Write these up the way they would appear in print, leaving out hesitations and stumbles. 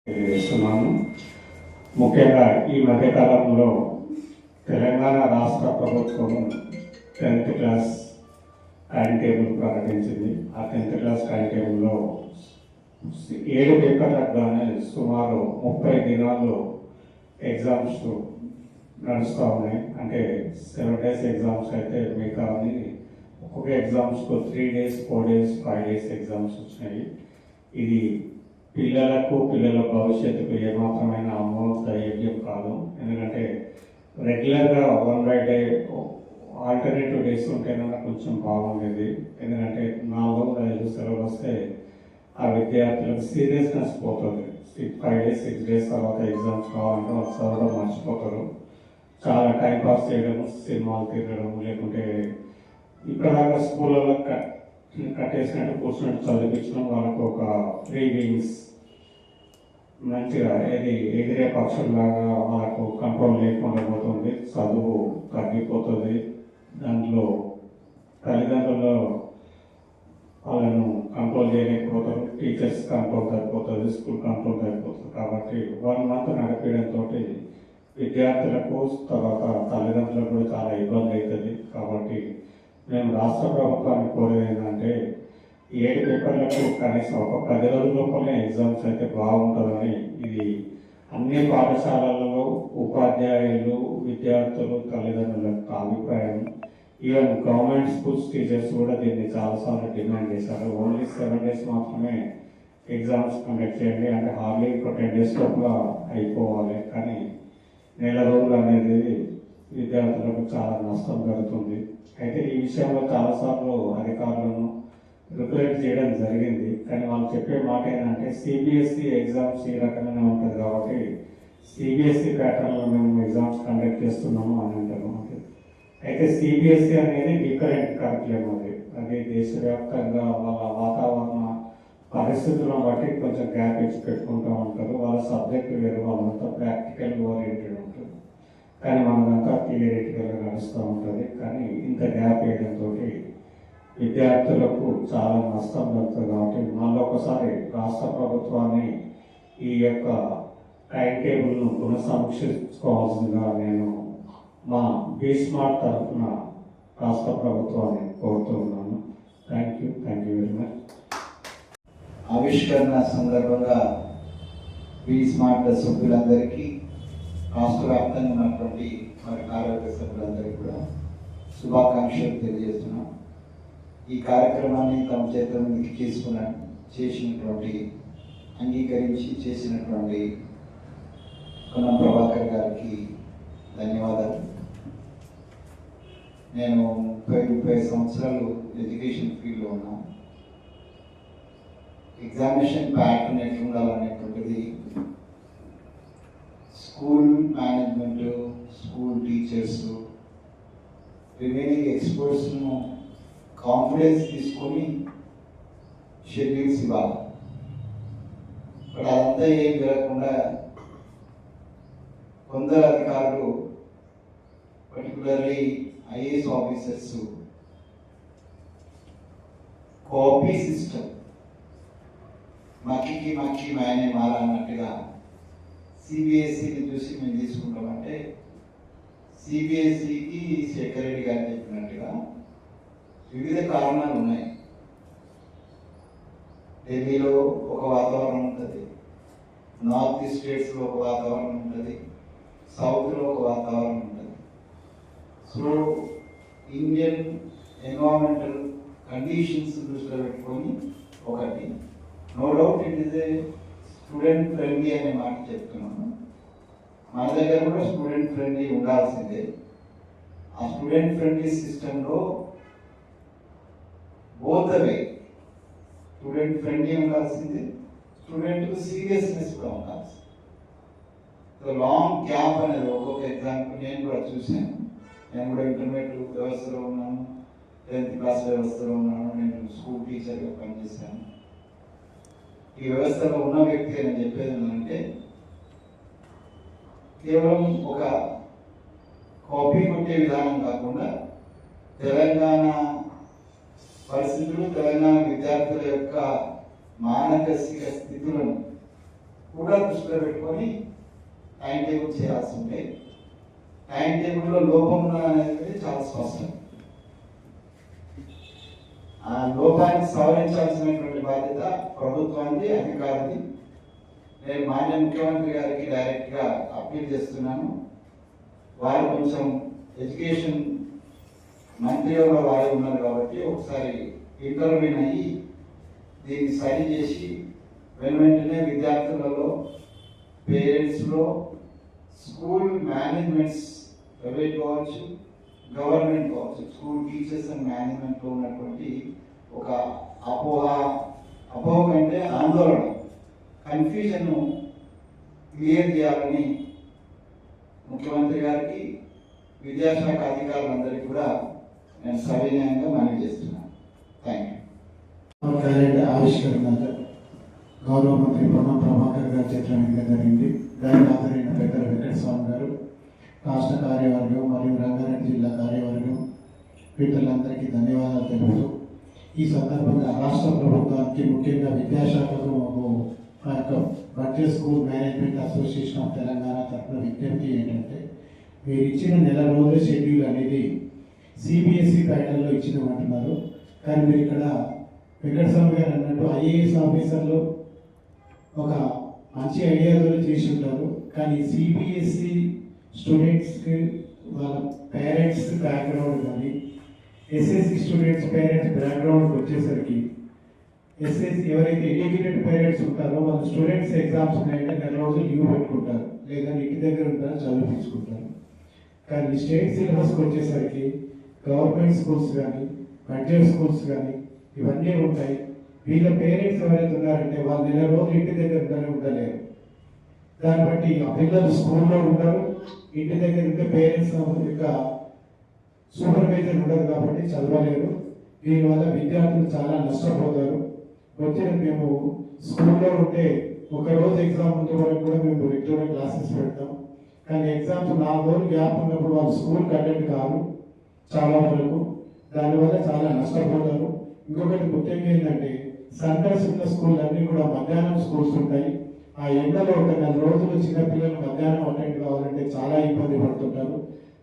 తెలియజేస్తున్నాను. ముఖ్యంగా ఈ మధ్యకాలంలో తెలంగాణ రాష్ట్ర ప్రభుత్వం 10th క్లాస్ టైం టేబుల్ ప్రకటించింది. ఆ 10th క్లాస్ టైం టేబుల్లో 7 పేపర్లకు కానీ సుమారు 30 దినాల్లో ఎగ్జామ్స్ నడుస్తూ ఉన్నాయి. అంటే 7 days ఎగ్జామ్స్ అయితే మిగతా ఒక్కొక్క ఎగ్జామ్స్కు 3 days 4 days 5 days ఎగ్జామ్స్ వచ్చినాయి. ఇది పిల్లల భవిష్యత్తుకు ఏమాత్రమైన అమోదయోగ్యం కాదు. ఎందుకంటే రెగ్యులర్గా 1 by day ఆల్టర్నేటివ్ డేస్ ఉంటేనన్నా కొంచెం బాగుండేది. ఎందుకంటే 4-5 సెలవులు వస్తే ఆ విద్యార్థులకు సీరియస్నెస్ పోతుంది. 5 days 6 days తర్వాత ఎగ్జామ్స్ కావాలంటే వాళ్ళు చదవడం మర్చిపోతారు. చాలా టైంపాస్ చేయడం, సినిమాలు తిరగడం, లేకుంటే ఇప్పటిదాకా స్కూళ్ళలో కట్టేసినట్టు కూర్చున్నట్టు చదివించడం, వాళ్ళకు ఒక ఫ్రీ వింగ్స్ మంచిగా ఎగిరే పక్షుల్లాగా వాళ్ళకు కంట్రోల్ లేకుండా పోతుంది. చదువు తగ్గిపోతుంది. దాంట్లో తల్లిదండ్రులు వాళ్ళను కంట్రోల్ చేయలేకపోతారు, టీచర్స్ కంట్రోల్ తగ్గిపోతుంది, స్కూల్ కంట్రోల్ తగ్గిపోతుంది. కాబట్టి 1 month నడిపించడంతో విద్యార్థులకు తర్వాత తల్లిదండ్రులకు కూడా చాలా ఇబ్బంది అవుతుంది. కాబట్టి మేము రాష్ట్ర ప్రభుత్వాన్ని కోరేది ఏంటంటే 7 పేపర్లకు కనీసం ఒక 10 రోజుల లోపలనే ఎగ్జామ్స్ అయితే బాగుంటుందని ఇది అన్ని పాఠశాలలలో ఉపాధ్యాయులు, విద్యార్థులు, తల్లిదండ్రుల అభిప్రాయం. ఈవెన్ గవర్నమెంట్ స్కూల్స్ టీచర్స్ కూడా దీన్ని చాలాసార్లు డిమాండ్ చేశారు. ఓన్లీ 7 days మాత్రమే ఎగ్జామ్స్ కండక్ట్ చేయండి, అంటే హార్డ్లీ ఒక 10 days లోపల అయిపోవాలి. కానీ నెల రోజులు అనేది విద్యార్థులకు చాలా నష్టం జరుగుతుంది. అయితే ఈ విషయంలో చాలాసార్లు అధికారులను రిప్రజెంట్ చేయడం జరిగింది. కానీ వాళ్ళు చెప్పే మాట ఏంటంటే సిబిఎస్ఈ ఎగ్జామ్స్ ఈ రకంగానే ఉంటుంది కాబట్టి సిబిఎస్ఈ ప్యాటర్న్లో మేము ఎగ్జామ్స్ కండక్ట్ చేస్తున్నాము అని అంటారు. అయితే సిబిఎస్ఈ అనేది డిఫరెంట్ కరిక్యులం. అది దేశవ్యాప్తంగా వాళ్ళ వాతావరణ పరిస్థితులను బట్టి కొంచెం గ్యాప్ ఇచ్చి పెట్టుకుంటూ ఉంటారు. వాళ్ళ సబ్జెక్ట్ వేరు, వాళ్ళంతా ప్రాక్టికల్ ఓరియంటెడ్ ఉంటుంది. కానీ మనదంతా థియరిటికల్గా నడుస్తూ ఉంటుంది. కానీ ఇంత గ్యాప్ వేయడంతో విద్యార్థులకు చాలా నష్టం జరుగుతుంది. కాబట్టి మళ్ళీ ఒకసారి రాష్ట్ర ప్రభుత్వాన్ని ఈ యొక్క టైం టేబుల్ను పునఃసమీక్షించుకోవాల్సిందిగా నేను మా బీస్మార్ట్ తరఫున రాష్ట్ర ప్రభుత్వాన్ని కోరుతూ ఉన్నాను. Thank you very much. ఆవిష్కరణ సందర్భంగా బీస్మార్ట్ సభ్యులందరికీ, రాష్ట్ర వ్యాప్తంగా ఉన్నటువంటి మరి కార్యవర్గ సభ్యులందరికీ కూడా శుభాకాంక్షలు తెలియజేస్తున్నాం. ఈ కార్యక్రమాన్ని తమ చేతుల మీదకి చేసినటువంటి అంగీకరించి చేసినటువంటి కొనం ప్రభాకర్ గారికి ధన్యవాదాలు. నేను 30 సంవత్సరాలు ఎడ్యుకేషన్ ఫీల్డ్లో ఉన్నాను. ఎగ్జామినేషన్ ప్యాటర్న్ ఎట్లా ఉండాలనేటువంటిది school management, school teachers, remaining ఎక్స్పర్ట్స్ను కాన్ఫిడెన్స్ తీసుకొని షెడ్యూల్స్ ఇవ్వాలి. బట్ అదంతా ఏం జరగకుండా కొందరు అధికారులు, particularly IAS officers, copy system మక్కి మాయనే మారన్నట్టుగా సిబిఎస్ఈని చూసి మేము తీసుకుంటామంటే, సిబిఎస్ఈకి శేఖర్ రెడ్డి గారు చెప్పినట్టుగా వివిధ కారణాలు ఉన్నాయి. ఢిల్లీలో ఒక వాతావరణం ఉంటుంది, నార్త్ ఈస్ట్ స్టేట్స్లో ఒక వాతావరణం ఉంటుంది, సౌత్లో ఒక వాతావరణం ఉంటుంది. సో ఇండియన్ ఎన్విరాన్మెంటల్ కండిషన్స్ దృష్టిలో పెట్టుకొని ఒకటి, no doubt it is a student friendly అనే మాట చెప్తున్నాను. మన దగ్గర కూడా స్టూడెంట్ ఫ్రెండ్లీ ఉండాల్సిందే. ఆ స్టూడెంట్ ఫ్రెండ్లీ సిస్టంలో బోత్ వే స్టూడెంట్ ఫ్రెండ్లీ ఉండాల్సిందే, స్టూడెంట్కు సీరియస్నెస్ కూడా ఉండాల్సింది. సో లాంగ్ గ్యాప్ అనేది ఒక్కొక్క ఎగ్జాంపుల్ నేను కూడా చూశాను. నేను కూడా ఇంటర్మీడియట్ వ్యవస్థలో ఉన్నాను, 10th క్లాస్ వ్యవస్థలో ఉన్నాను, నేను స్కూల్ టీచర్గా పనిచేశాను. ఈ వ్యవస్థలో ఉన్న వ్యక్తిగా నేను చెప్పేది ఏంటంటే, కేవలం ఒక కాపీ కొట్టే విధానం కాకుండా తెలంగాణ పరిస్థితులు, తెలంగాణ విద్యార్థుల యొక్క మానసిక స్థితులను కూడా దృష్టిలో పెట్టుకొని టైం టేబుల్ చేయాల్సి ఉంటే టైం టేబుల్లో లోపం అనేది చాలా స్పష్టం. ఆ లోపాన్ని సవరించాల్సినటువంటి బాధ్యత ప్రభుత్వానికి, అధికారులది. నేను మాన్య ముఖ్యమంత్రి గారికి డైరెక్ట్గా అప్పీల్ చేస్తున్నాను. వారు కొంచెం ఎడ్యుకేషన్ మంత్రిగా వారే ఉన్నారు కాబట్టి ఒకసారి ఇంటర్వ్యూన్ అయ్యి దీన్ని స్టడీ చేసి వెంటనే విద్యార్థులలో, పేరెంట్స్లో, స్కూల్ మేనేజ్మెంట్స్ ప్రైవేట్ కావచ్చు, గవర్నమెంట్ కావచ్చు, స్కూల్ టీచర్స్ అండ్ మేనేజ్మెంట్లో ఉన్నటువంటి ఒక అపోహ అంటే ఆందోళన, కన్ఫ్యూజన్ను క్లియర్ చేయాలని ముఖ్యమంత్రి గారికి, విద్యాశాఖ అధికారులందరికీ కూడా నేను సవినయంగా మనవి చేస్తున్నాను. Thank you. క్యాలెండర్ ఆవిష్కరణ గౌరవ మంత్రి పొన్నం ప్రభాకర్ గారు చిత్రం వేయడం జరిగింది. దానికి హాజరైన పెద్దల వెంకటస్వామి గారు, రాష్ట్ర కార్యవర్గం మరియు రంగారెడ్డి జిల్లా కార్యవర్గం వీళ్ళందరికీ ధన్యవాదాలు తెలుపుతూ ఈ సందర్భంగా రాష్ట్ర ప్రభుత్వానికి, ముఖ్యంగా విద్యాశాఖకు ఆ యొక్క budget school management association of Telangana తరఫున విజ్ఞప్తి ఏంటంటే, మీరు ఇచ్చిన నెల రోజుల షెడ్యూల్ అనేది సిబిఎస్ఈ ప్యాటర్న్లో ఇచ్చినామంటున్నారు. కానీ మీరు ఇక్కడ వెంకటస్వామి గారు అన్నట్టు ఐఏఎస్ ఆఫీసర్లు ఒక మంచి ఐడియాతో చేసి ఉంటారు. కానీ సిబిఎస్ఈ స్టూడెంట్స్కి వాళ్ళ పేరెంట్స్ బ్యాక్గ్రౌండ్ కానీ ఎస్ఎస్సి స్టూడెంట్స్ పేరెంట్స్ బ్యాక్గ్రౌండ్కి వచ్చేసరికి ఎస్ఎస్సి ఎవరైతే ఎడ్యుకేటెడ్ పేరెంట్స్ ఉంటారో వాళ్ళ స్టూడెంట్స్ ఎగ్జామ్స్ ఉన్నాయంటే నెల రోజులు లీవ్ పెట్టుకుంటారు, లేదా ఇంటి దగ్గర ఉంటారో చదివించుకుంటారు. కానీ స్టేట్ సిలబస్కి వచ్చేసరికి గవర్నమెంట్ స్కూల్స్ కానీ బడ్జెట్ స్కూల్స్ కానీ ఇవన్నీ ఉంటాయి. వీళ్ళ పేరెంట్స్ ఎవరైతే ఉన్నారంటే వాళ్ళు నెల రోజులు ఇంటి దగ్గర ఉండలేరు. దాన్ని బట్టి ఆ పిల్లలు స్కూల్లో ఉంటారు, ఇంటి దగ్గర ఉంటే పేరెంట్స్ యొక్క సూపర్వైజర్ ఉండదు కాబట్టి చదవలేరు. దీనివల్ల విద్యార్థులు చాలా నష్టపోతారు. వచ్చిన మేము స్కూల్లో ఉంటే ఒకరోజు ఎగ్జామ్ ముందు వరకు కూడా మేము రెగ్యులర్ క్లాసెస్ పెడతాం. కానీ ఎగ్జామ్స్ 4 రోజులు గ్యాప్ ఉన్నప్పుడు వాళ్ళు స్కూల్కి అటెండ్ కాదు చాలా వరకు. దానివల్ల చాలా నష్టపోతారు. ఇంకొకటి ముఖ్యంగా ఏంటంటే, సెంటర్స్ ఉన్న స్కూల్ అన్నీ కూడా మధ్యాహ్నం స్కూల్స్ ఉంటాయి. ఆ ఎండలో ఒక 4 రోజులు చిన్నపిల్లలు మధ్యాహ్నం అటెండ్ కావాలంటే చాలా ఇబ్బంది పడుతుంటారు.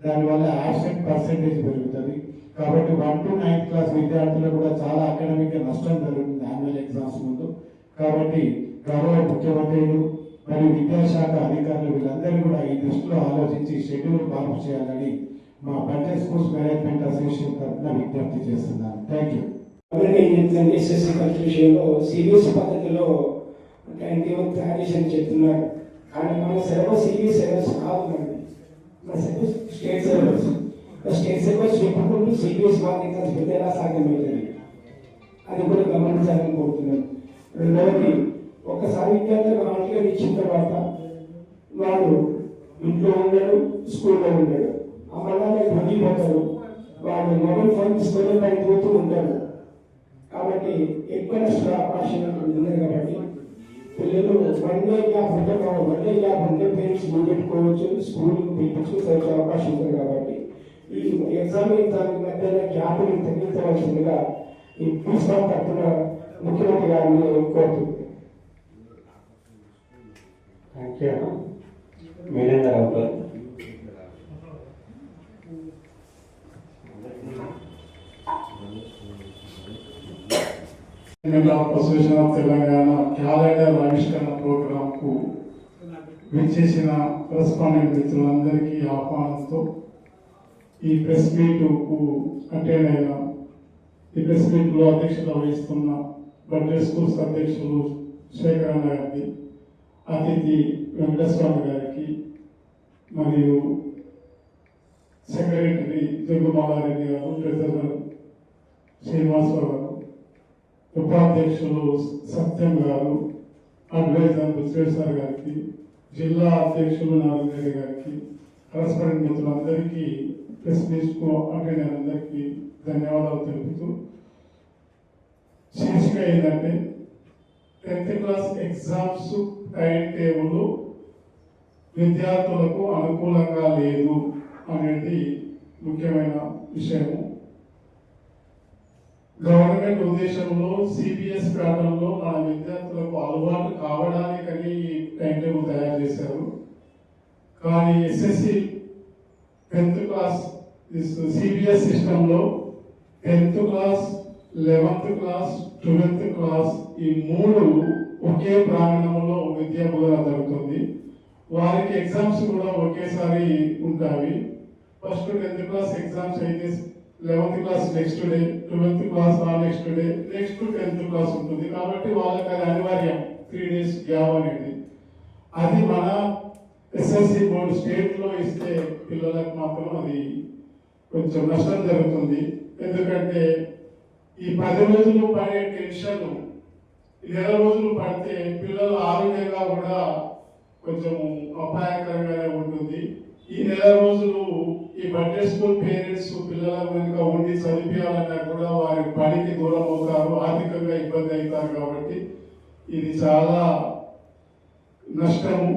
దానివల్ల యాబ్సెంట్ పర్సెంటేజ్ పెరుగుతుంది. కాబట్టి 1 to 9th క్లాస్ విద్యార్థులకు కూడా చాలా అకాడమిక్ నష్టం జరుగుతుంది యాన్యువల్ ఎగ్జామ్స్ ముందు. కాబట్టి గౌరవ ముఖ్యమంత్రులు మరియు విద్యాశాఖ అధికారులు వీళ్ళందరూ కూడా ఈ దృష్టిలో ఆలోచించి షెడ్యూల్ మార్పు చేయాలని మా బడ్జెట్ స్కూల్స్ మేనేజ్మెంట్ అసోసియేషన్ తరఫున విజ్ఞప్తి చేస్తున్నాను. Thank you. ఎస్ఎస్సి పరీక్ష విషయంలో సిబిఎస్ఈ పద్ధతిలో టైం టేబుల్ తయారు చేసి చెప్తున్నారు. కానీ మన సిలబస్ సిబిఎస్ సిలబస్ కాదు, మన syllabus state syllabus. State syllabus చెప్పుకుంటూ సిబిఎస్ మార్కెట్ పెద్ద ఎలా సాధ్యమవుతుంది అది కూడా గమనించాలని కోరుతున్నాను. రెండవది, ఒక్కసారి విద్యార్థులకు ఆన్లైన్ ఇచ్చిన తర్వాత వాడు ఇంట్లో ఉండడు, స్కూల్లో ఉండడు, అమ్మలాగా మునిగిపోతారు. వాళ్ళు మొబైల్ ఫోన్ తీసుకొని పడిపోతూ ఉంటారు. కాబట్టి ఎక్కువ నష్ట అవకాశం ఉంది. కాబట్టి పిల్లలు వన్ డే గ్యాప్ ఉంటే పేరెంట్స్ పెట్టుకోవచ్చు, స్కూల్కి పిలిపించుకుని చదివే అవకాశం ఉంటుంది. కాబట్టి ఈ ఎగ్జామ్ దాని మధ్యన గ్యాప్ని తగ్గించవలసిందిగా ఈ ప్రిన్సిపల్ తరఫున ముఖ్యమంత్రి గారిని కోరుతుంది. Thank you. వీరేంద్రరావు గారు. అసోసియేషన్ ఆఫ్ తెలంగాణ క్యాలెండర్ ఆవిష్కరణ ప్రోగ్రామ్ కు విచ్చేసిన కరెస్పాండెంట్ మిత్రులందరికీ ఆహ్వానంతో ఈ ప్రెస్ మీట్ కు అటెండ్ అయిన ఈ ప్రెస్ మీట్ లో అధ్యక్షత వహిస్తున్న బడ్జెట్ స్కూల్స్ అధ్యక్షులు శేఖరన్న గారికి, అతిథి వెంకటస్వామి గారికి, మరియు సెక్రటరీ జగ్గుమాలారెడ్డి గారు, ట్రెజరర్ శ్రీనివాసరావు గారు, ఉపాధ్యక్షులు సత్యం గారు, అడ్వైజర్ విశ్వేశ్వర్ గారికి, జిల్లా అధ్యక్షులు నారాయణ గారికి, కరెస్పాండెంట్ మిత్రులందరికీ, ప్రెస్ మీట్కు అటెండ్ అయిన అందరికీ ధన్యవాదాలు తెలుపుతూ, శీర్షిక ఏంటంటే 10th class exams time table విద్యార్థులకు అనుకూలంగా లేదు అనేది ముఖ్యమైన విషయము. గవర్నమెంట్ ఉద్దేశంలో సిబిఎస్ ప్యాటర్న్లో మన విద్యార్థులకు అలవాటు కావడానికని టైం టేబుల్ తయారు చేశారు. కానీ ఎస్ఎస్సి 10th క్లాస్ సిబిఎస్ సిస్టంలో 10th class, 11th class, 12th class ఈ 3 ఒకే ప్రాంగణంలో విద్యా బోధన జరుగుతుంది. వారికి ఎగ్జామ్స్ కూడా ఒకేసారి ఉంటాయి. ఫస్ట్ 10th క్లాస్ ఎగ్జామ్స్ అయితే 11th class next day, 12th class next day, next 10th class ఉంటుంది. కాబట్టి వాళ్ళకి అది అనివార్యం 3 days గ్యాప్ అనేది. అది మన ఎస్ఎస్సి బోర్డు స్టేట్లో ఇస్తే పిల్లలకు మాత్రం అది కొంచెం నష్టం జరుగుతుంది. ఎందుకంటే ఈ 10 రోజులు పడే టెన్షన్ 20 రోజులు పడితే పిల్లలు ఆరోగ్యంగా కూడా కొంచెం అపాయకరంగానే ఉంటుంది. ఈ 20 రోజులు ఈ బడ్జెట్ స్కూల్ పేరెంట్స్ పిల్లల వెనుక ఉండి చదివించాలన్నా కూడా వారి పనికి దూరం అవుతారు, ఆర్థికంగా ఇబ్బంది అవుతారు. కాబట్టి ఇది చాలా నష్టము.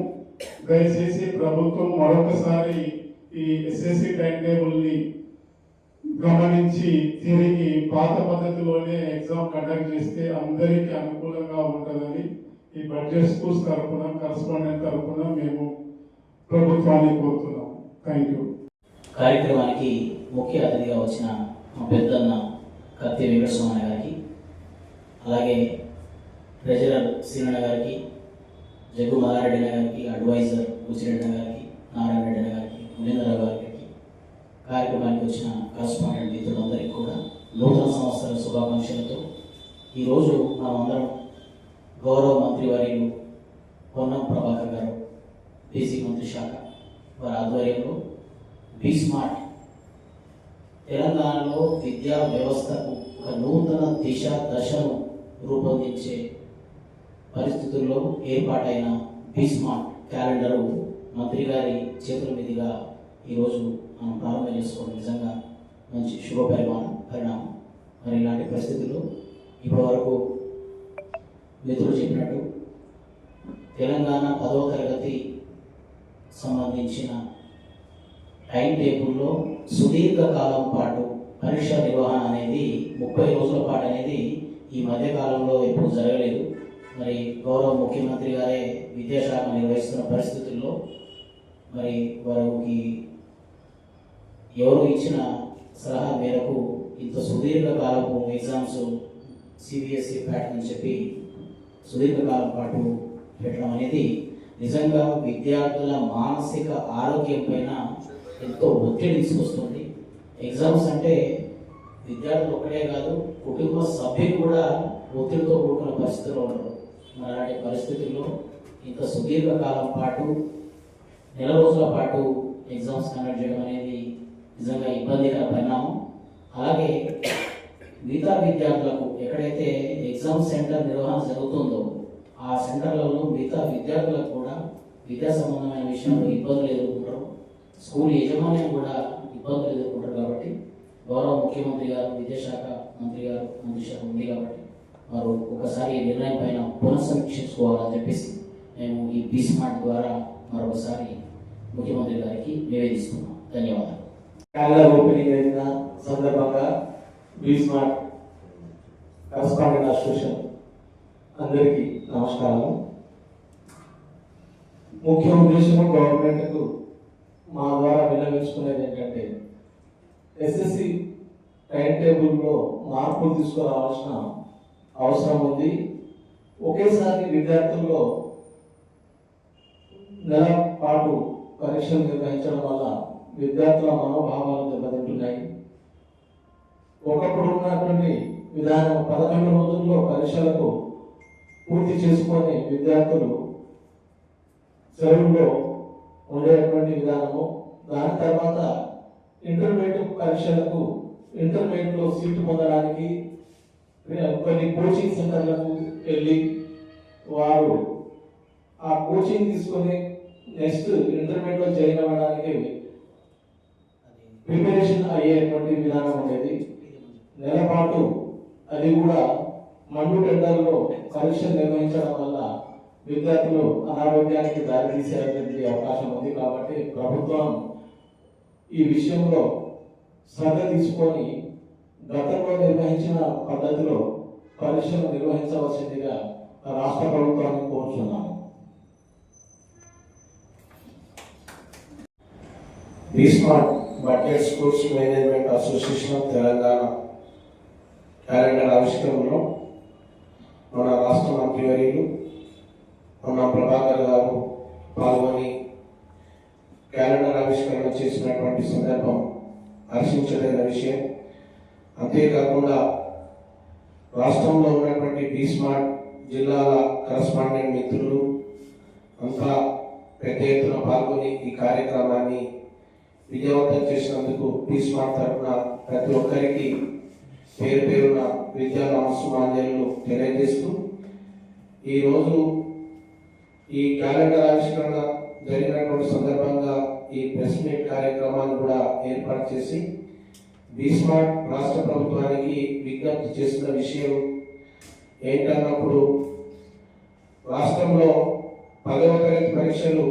దయచేసి ప్రభుత్వం మరొకసారి ఈ ఎస్ఎస్సి టైం టేబుల్ని గమనించి తిరిగి పాత పద్ధతిలోనే ఎగ్జామ్ కండక్ట్ చేస్తే అందరికీ అనుకూలంగా ఉంటుందని ఈ బడ్జెట్ స్కూల్స్ తరఫున, కరస్పాండెంట్ తరఫున మేము ప్రభుత్వాన్ని కోరుతున్నాం. Thank you. కార్యక్రమానికి ముఖ్య అతిథిగా వచ్చిన మా పెద్దన్న కత్తి వెంకటస్వామి గారికి, అలాగే ట్రెజరర్ సీనన్న గారికి, జగ్గు మల్లారెడ్డి గారికి, అడ్వైజర్ ఉచిరెడ్డి గారికి, నారాయణ రెడ్డి గారికి, మునేంద్రరావు గారికి, కార్యక్రమానికి వచ్చిన కరస్పాండెంట్ మిత్రులందరికీ కూడా నూతన సంవత్సర శుభాకాంక్షలతో ఈరోజు మనమందరం గౌరవ మంత్రివర్యులు పొన్నం ప్రభాకర్ గారు, బీసీ మంత్రి శాఖ వారి ఆధ్వర్యంలో బీస్మార్ట్ తెలంగాణలో విద్యా వ్యవస్థకు ఒక నూతన దశను రూపొందించే పరిస్థితుల్లో ఏర్పాటైన బీస్మార్ట్ క్యాలెండరు మంత్రి గారి చేతుల మీదుగా ఈరోజు మనం ప్రారంభం చేసుకోవడం నిజంగా మంచి శుభ పరిణామం. మరి ఇలాంటి పరిస్థితుల్లో ఇప్పటివరకు మిత్రులు చెప్పినట్టు తెలంగాణ 10వ తరగతి సంబంధించిన టైం టేబుల్లో సుదీర్ఘకాలం పాటు పరీక్ష నిర్వహణ అనేది 30 రోజుల పాటు అనేది ఈ మధ్యకాలంలో ఎప్పుడు జరగలేదు. మరి గౌరవ ముఖ్యమంత్రి గారే విద్యాశాఖ నిర్వహిస్తున్న పరిస్థితుల్లో మరి వారికి ఎవరు ఇచ్చిన సలహా మేరకు ఇంత సుదీర్ఘకాలపు ఎగ్జామ్స్ సిబిఎస్ఈ ప్యాటర్న్ అని చెప్పి సుదీర్ఘకాలం పాటు పెట్టడం అనేది నిజంగా విద్యార్థుల మానసిక ఆరోగ్యం పైన ఎంతో ఒత్తిడి తీసుకొస్తుంది. ఎగ్జామ్స్ అంటే విద్యార్థులు ఒక్కడే కాదు, కుటుంబ సభ్యులు కూడా ఒత్తిడితో కూడుకున్న పరిస్థితుల్లో ఉండరు. మరి అలాంటి పరిస్థితుల్లో ఇంత సుదీర్ఘకాలం పాటు 9 రోజుల పాటు ఎగ్జామ్స్ కండక్ట్ చేయడం అనేది నిజంగా ఇబ్బందికర పరిణామం. అలాగే మిగతా విద్యార్థులకు ఎక్కడైతే ఎగ్జామ్ సెంటర్ నిర్వహణ జరుగుతుందో ఆ సెంటర్లలో మిగతా విద్యార్థులకు కూడా విద్యా సంబంధమైన విషయంలో ఇబ్బందులు ఎదుర్కొంటారు, స్కూల్ యాజమాన్యం కూడా ఇబ్బందులు ఎదుర్కొంటారు. కాబట్టి గౌరవ ముఖ్యమంత్రి గారు, విద్యాశాఖ మంత్రి గారు, మంత్రిశాఖ ఉంది కాబట్టి వారు ఒకసారి ఈ నిర్ణయం పైన పునఃసమీక్షించుకోవాలని చెప్పేసి మేము ఈ బీస్మార్ట్ ద్వారా మరొకసారి ముఖ్యమంత్రి గారికి నివేదిస్తున్నాం. ధన్యవాదాలు. క్యాలెండర్ ఓపెనింగ్ అయిన సందర్భంగా బీస్మార్ట్ కరస్పాండెంట్ అసోసియేషన్ అందరికీ నమస్కారాలు. ముఖ్య ఉద్దేశం గవర్నమెంట్కు మా ద్వారా విన్నవించుకునేది ఏంటంటే ఎస్ఎస్సి టైం టేబుల్లో మార్పులు తీసుకురావాల్సిన అవసరం ఉంది. ఒకేసారి విద్యార్థుల్లో నెల పాటు పరీక్షలు నిర్వహించడం వల్ల విద్యార్థుల మనోభావాలు దెబ్బతింటున్నాయి. ఒకప్పుడు ఉన్నటువంటి విధానం 11 రోజుల్లో పరీక్షలకు పూర్తి చేసుకొని విద్యార్థులు సెలవుల్లో ఉండేటువంటి విధానము. దాని తర్వాత ఇంటర్మీడియట్ పరీక్షలకు ఇంటర్మీడియట్లో సీటు పొందడానికి కొన్ని కోచింగ్ సెంటర్లకు వెళ్ళి వారు ఆ కోచింగ్ తీసుకొని నెక్స్ట్ ఇంటర్మీడియట్లో జాయిన్ అవ్వడానికి ప్రిపరేషన్ అయ్యేటువంటి విధానం ఉండేది. నెల పాటు అది కూడా మండు టెండర్లో పరీక్షలు నిర్వహించడం వల్ల విద్యార్థులు అనారోగ్యానికి దారితీసేటువంటి అవకాశం ఉంది. కాబట్టి ప్రభుత్వం ఈ విషయంలో శ్రద్ధ తీసుకొని గతంలో నిర్వహించిన పద్ధతిలో పరీక్షలు నిర్వహించవలసిందిగా రాష్ట్ర ప్రభుత్వాన్ని కోరుచున్నాను. Be smart budget schools management association of Telangana calendar ఆవిష్కరణలో మన రాష్ట్ర మంత్రివర్యులు మన ప్రభాకర్ గారు పాల్గొని క్యాలెండర్ ఆవిష్కరణ చేసినటువంటి సందర్భం హర్షించదగిన విషయం. అంతేకాకుండా రాష్ట్రంలో ఉన్నటువంటి బీస్మార్ట్ జిల్లాల కరస్పాండెంట్ మిత్రులు అంతా పెద్ద ఎత్తున పాల్గొని ఈ కార్యక్రమాన్ని విజయవంతం చేసినందుకు బీస్మార్ట్ తరఫున ప్రతి ఒక్కరికి పేరు పేరున విద్యా నమస్సుమాంజలు తెలియజేస్తూ ఈరోజు ఈ క్యాలెండర్ ఆవిష్కరణ జరిగినటువంటి సందర్భంగా ఈ ప్రెస్ మీట్ కార్యక్రమాన్ని కూడా ఏర్పాటు చేసి బీస్మార్ట్ రాష్ట్ర ప్రభుత్వానికి విజ్ఞప్తి చేసిన విషయం ఏంటన్నప్పుడు రాష్ట్రంలో 10వ తరగతి పరీక్షలు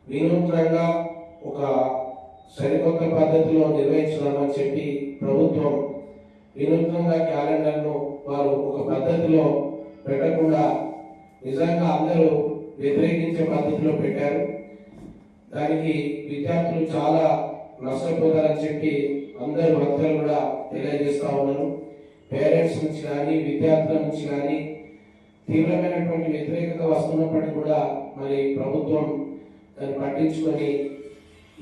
వినూత్నంగా ఒక సరికొత్త పద్ధతిలో నిర్వహించుదామని చెప్పి ప్రభుత్వం వినూత్నంగా క్యాలెండర్ను వారు ఒక పద్ధతిలో పెట్టకుండా నిజంగా అందరూ వ్యతిరేకించే పద్ధతిలో పెట్టారు. దానికి విద్యార్థులు చాలా నష్టపోతారని చెప్పి అందరు భక్తులు కూడా తెలియజేస్తా ఉన్నారు. పేరెంట్స్ నుంచి కానీ విద్యార్థుల నుంచి కానీ తీవ్రమైనటువంటి వ్యతిరేకత వస్తున్నప్పటికీ కూడా మరి ప్రభుత్వం దాన్ని పట్టించుకొని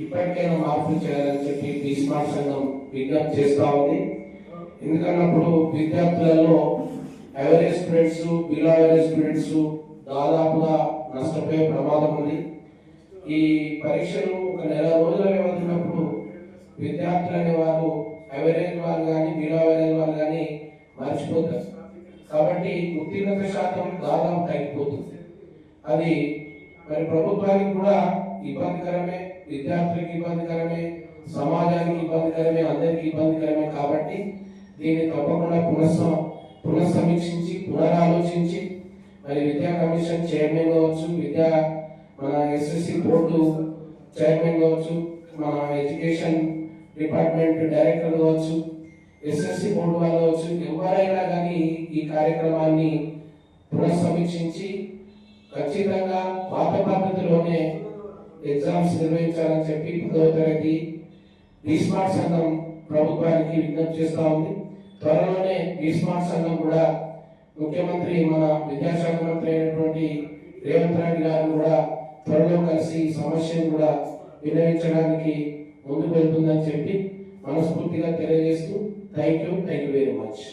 ఇప్పటికైనా మార్పులు చేయాలని చెప్పి బీస్మార్ట్ సంఘం విజ్ఞప్తి చేస్తూ ఉంది. ఎందుకన్నప్పుడు విద్యార్థులలో average students below average students దాదాపుగా నష్టపోయే ప్రమాదం ఉంది. ఈ పరీక్షలు ఒక నెల రోజుల వ్యవధి ఉన్నప్పుడు విద్యార్థులు అనే వారు యావరేజ్ వారు కానీ బిలో యావరేజ్ వారు కానీ మర్చిపోతారు. కాబట్టి ఉత్తీర్ణత శాతం దాదాపు తగ్గిపోతుంది. అది మరి ప్రభుత్వానికి కూడా ఇబ్బందికరమే, విద్యార్థులకు ఇబ్బందికరమే, సమాజానికి ఇబ్బందికరమే, అందరికీ ఇబ్బందికరమే. కాబట్టి దీన్ని తప్పకుండా పునఃసమీక్షించి పునరాలోచించి మరి విద్యా కమిషన్ చైర్మన్ కావచ్చు, మన ఎస్ఎస్సి బోర్డు చైర్మన్ కావచ్చు, మన ఎడ్యుకేషన్ డిపార్ట్మెంట్ డైరెక్టర్ కావచ్చు, ఎస్ఎస్సి బోర్డు వాళ్ళు కావచ్చు, ఎవరైనా కానీ ఈ కార్యక్రమాన్ని పునఃసమీక్షించి ఖచ్చితంగా పాత పద్ధతిలోనే ఎగ్జామ్స్ నిర్వహించాలని చెప్పి 10వ తరగతి బీస్మార్ట్ సంఘం ప్రభుత్వానికి విజ్ఞప్తి చేస్తూ ఉంది. త్వరలోనే బీస్మార్ట్ సంఘం కూడా ముఖ్యమంత్రి మన విద్యాశాఖ మంత్రి అయినటువంటి రేవంత్ రెడ్డి గారు కూడా త్వరలో కలిసి ఈ సమస్యను కూడా విన్నవించడానికి ముందుకు వెళ్తుందని చెప్పి మనస్ఫూర్తిగా తెలియజేస్తూ థ్యాంక్ యూ వెరీ మచ్.